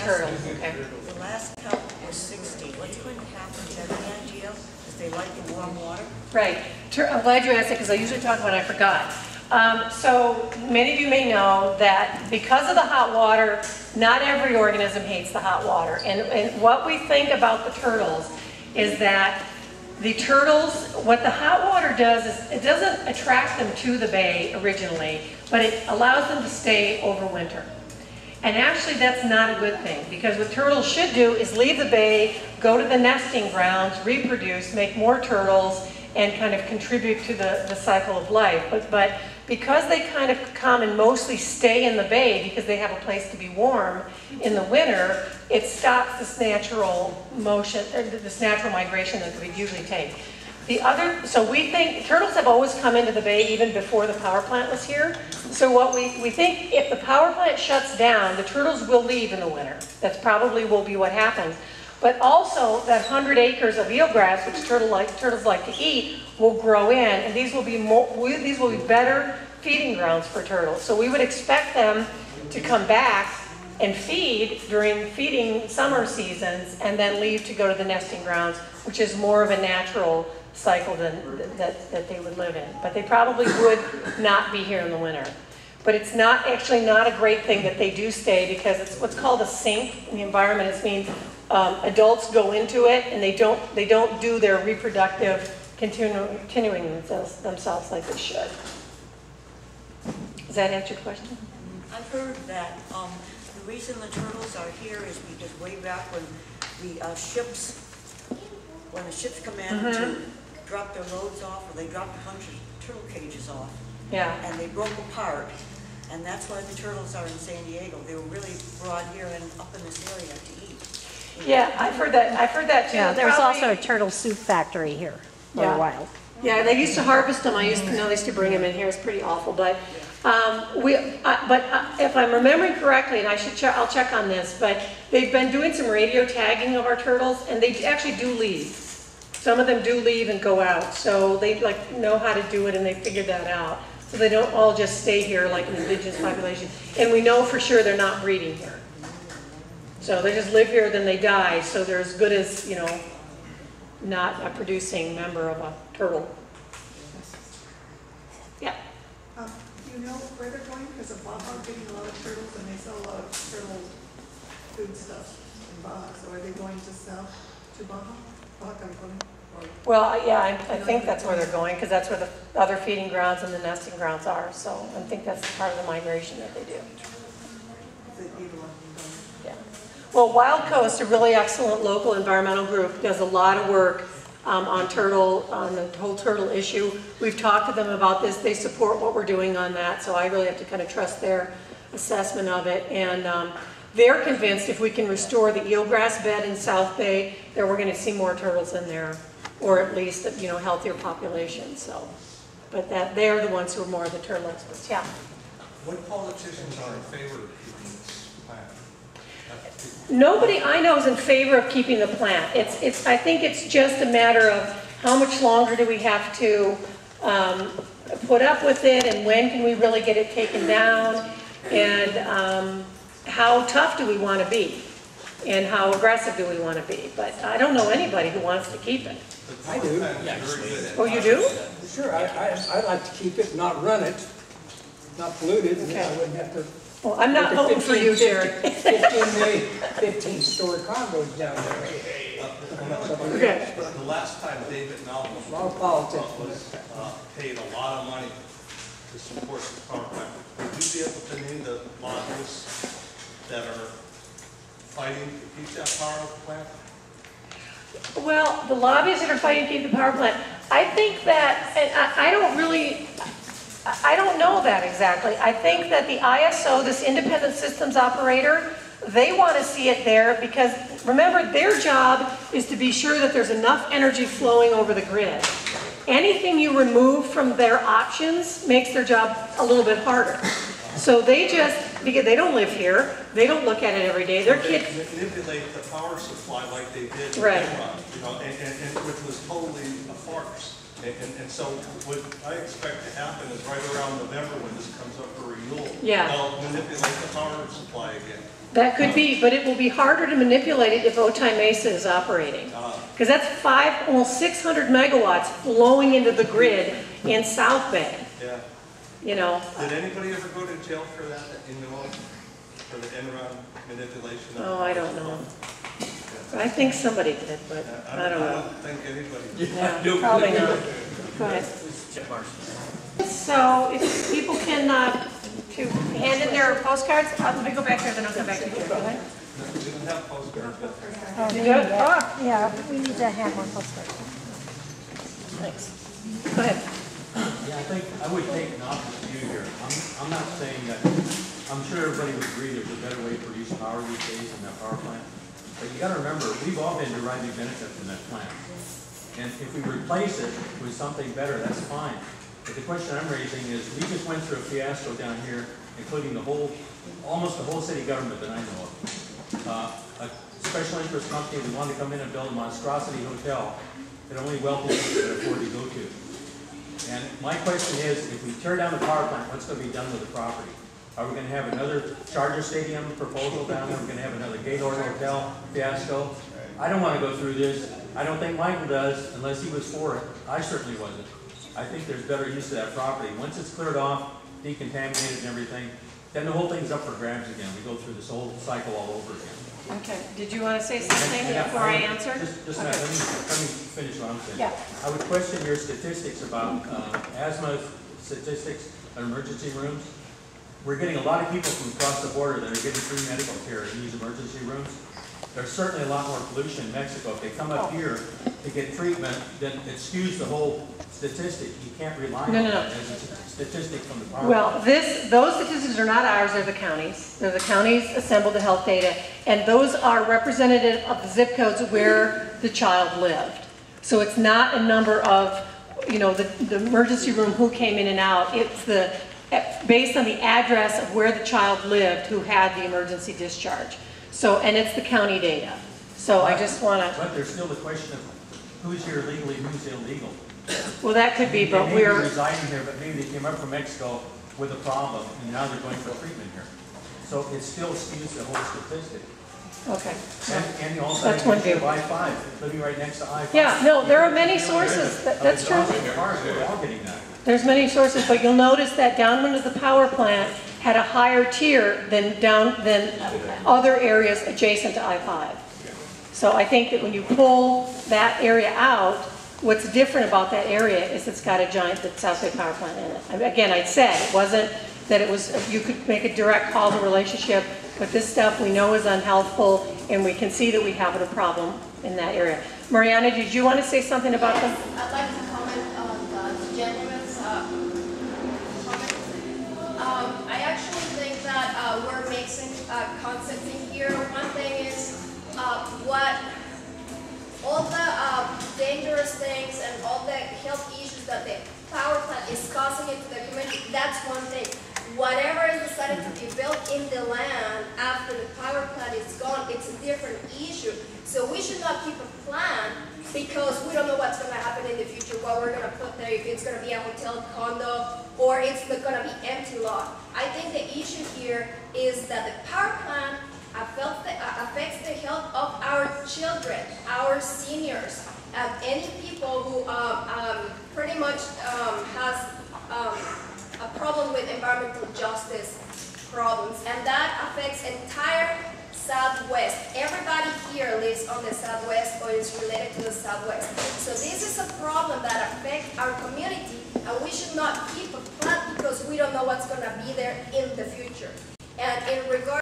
turtles, okay. The last count was 60. What's going to happen? Do you have any idea? Because they like the warm water? Right. I'm glad you asked it because I usually talk about it, I forgot. So many of you may know that because of the hot water, not every organism hates the hot water. And what we think about the turtles is that the turtles, what the hot water does is it doesn't attract them to the bay originally, but it allows them to stay over winter. And actually that's not a good thing, because what turtles should do is leave the bay, go to the nesting grounds, reproduce, make more turtles, and kind of contribute to the cycle of life. But because they kind of come and mostly stay in the bay because they have a place to be warm in the winter, it stops this natural motion, this natural migration that we usually take. So we think turtles have always come into the bay even before the power plant was here. So what we think, if the power plant shuts down, the turtles will leave in the winter. That's probably will be what happens. But also that 100 acres of eelgrass, which turtles like to eat, will grow in, and these will be better feeding grounds for turtles. So we would expect them to come back and feed during feeding summer seasons, and then leave to go to the nesting grounds, which is more of a natural cycle than that they would live in. But they probably would not be here in the winter. But it's not actually not a great thing that they do stay, because it's what's called a sink in the environment. It means adults go into it and they don't do their reproductive continuing themselves like they should. Does that answer your question? I've heard that the reason the turtles are here is because way back when the ships come in to drop their loads off, or they dropped a bunch of turtle cages off, and they broke apart, and that's why the turtles are in San Diego. They were really brought here and up in this area to eat. Yeah, I've heard that too. Yeah, there was also a turtle soup factory here for a while. Yeah, they used to harvest them. I used to know they used to bring them in here. It's pretty awful, but if I'm remembering correctly, and I'll check on this, but they've been doing some radio tagging of our turtles, and they actually do leave. Some of them do leave and go out, so they know how to do it, and they figured that out. So they don't all just stay here like an indigenous population. And we know for sure they're not breeding here. So they just live here, then they die. So they're as good as, not a producing member of a turtle. Yeah. Do you know where they're going? Because of Baja getting a lot of turtles, and they sell a lot of turtle food stuff in Baja. So are they going to sell to Baja California? Well, yeah, I think that's where they're going, because that's where the other feeding grounds and the nesting grounds are. So I think that's part of the migration that they do. Yeah. Well, Wild Coast, a really excellent local environmental group, does a lot of work on the whole turtle issue. We've talked to them about this. They support what we're doing on that, so I really have to kind of trust their assessment of it. And they're convinced if we can restore the eelgrass bed in South Bay, that we're going to see more turtles in there, or at least healthier population. So, but that they're the ones who are more of the turtle experts. Yeah. What politicians are in favor of keeping this plant? Nobody I know is in favor of keeping the plant. I think it's just a matter of how much longer do we have to put up with it, and when can we really get it taken down, and how tough do we want to be, and how aggressive do we want to be. But I don't know anybody who wants to keep it. I do. Oh, you do? Sure, I'd like to keep it, not run it, not pollute it. Okay. I wouldn't have to. Well, I'm not voting for you, Jared. 15-story condos down there. Okay. The last time David Malcolm was paid a lot of money to support the power plant, would you be able to name the lobbyists that are fighting to keep that power plant? Well, the lobbyists that are fighting to keep the power plant, I think that, and I don't know that exactly. I think that the ISO, this independent systems operator, they want to see it there because, remember, their job is to be sure that there's enough energy flowing over the grid. Anything you remove from their options makes their job a little bit harder. So they just, because they don't live here, they don't look at it every day. Their kids manipulate the power supply like they did, right? And which was totally a farce. And so what I expect to happen is right around November when this comes up for renewal, they'll manipulate the power supply again. That could be, but it will be harder to manipulate it if Otay Mesa is operating. Because that's almost 600 megawatts flowing into the grid in South Bay. Yeah. You know, Did anybody ever go to jail for that in New Orleans? For the Enron manipulation? oh, I don't know. I think somebody did, but I don't I know. don't think anybody did. Yeah, probably not. Go ahead. So if people can, to hand in their postcards, let me go back there, then I'll come back to you. Go ahead. We don't have postcards. Oh, You we good? need Ah, it. Yeah, we need to have one postcard. thanks. Go ahead. Yeah, I think I would take an opposite view here. I'm not saying that, I'm sure everybody would agree there's a better way to produce power these days in that power plant. But you gotta remember, we've all been deriving benefit from that plant. And if we replace it with something better, that's fine. But the question I'm raising is, we just went through a fiasco down here, including almost the whole city government that I know of. A special interest company, we wanted to come in and build a monstrosity hotel that only wealthy people could afford to go to. And my question is, if we tear down the power plant, what's going to be done with the property? Are we going to have another Charger Stadium proposal down there? We're going to have another Gaylord Hotel fiasco? I don't want to go through this. I don't think Michael does, unless he was for it. I certainly wasn't. I think there's better use of that property. Once it's cleared off, decontaminated and everything, then the whole thing's up for grabs again. We go through this whole cycle all over again. Okay, did you want to say something before I answer? Just Okay. let me finish what I'm saying. Yeah. I would question your statistics about asthma statistics at emergency rooms. We're getting a lot of people from across the border that are getting free medical care in these emergency rooms. There's certainly a lot more pollution in Mexico. If they come up here to get treatment, then it skews the whole statistic. You can't rely on No. it as a statistic from the power. Well, those statistics are not ours, they're the counties. They're the counties assembled the health data, and those are representative of the zip codes where the child lived. So it's not a number of, you know, the emergency room, who came in and out. It's based on the address of where the child lived who had the emergency discharge. So, and it's the county data. So I just want to, But there's still the question of who's here legally, who's illegal. well, that could be, but They may be we're, residing here, but maybe they came up from Mexico with a problem, and now they're going for treatment here. So it still skews the whole statistic. okay. And you also That's have one the issue view. of I-5, living right next to I-5. Yeah, no, there are many sources, that's true. We're all getting that. There's many sources, but you'll notice that downwind of the power plant had a higher tier than other areas adjacent to I-5. So I think that when you pull that area out, what's different about that area is it's got a giant South Bay power plant in it. And again, I said it wasn't that it was, you could make a direct causal relationship, but this stuff we know is unhealthful, and we can see that we have a problem in that area. Mariana, did you want to say something about them? I'd like to comment on the gentleman's comment. I actually think that we're mixing concepts in here. One thing is what all the dangerous things and all the health issues that the power plant is causing into the community, that's one thing. Whatever is decided to be built in the land after the power plant is gone, it's a different issue. So we should not keep a plan because we don't know what's going to happen in the future, what we're going to put there, if it's going to be a hotel, condo, or it's going to be empty lot. I think the issue here is that the power plant affects the health of our children, our seniors, any people who pretty much has a problem with environmental justice problems, and that affects entire Southwest. Everybody here lives on the Southwest or is related to the Southwest. So this is a problem that affects our community, and we should not keep a plant because we don't know what's going to be there in the future. And in regard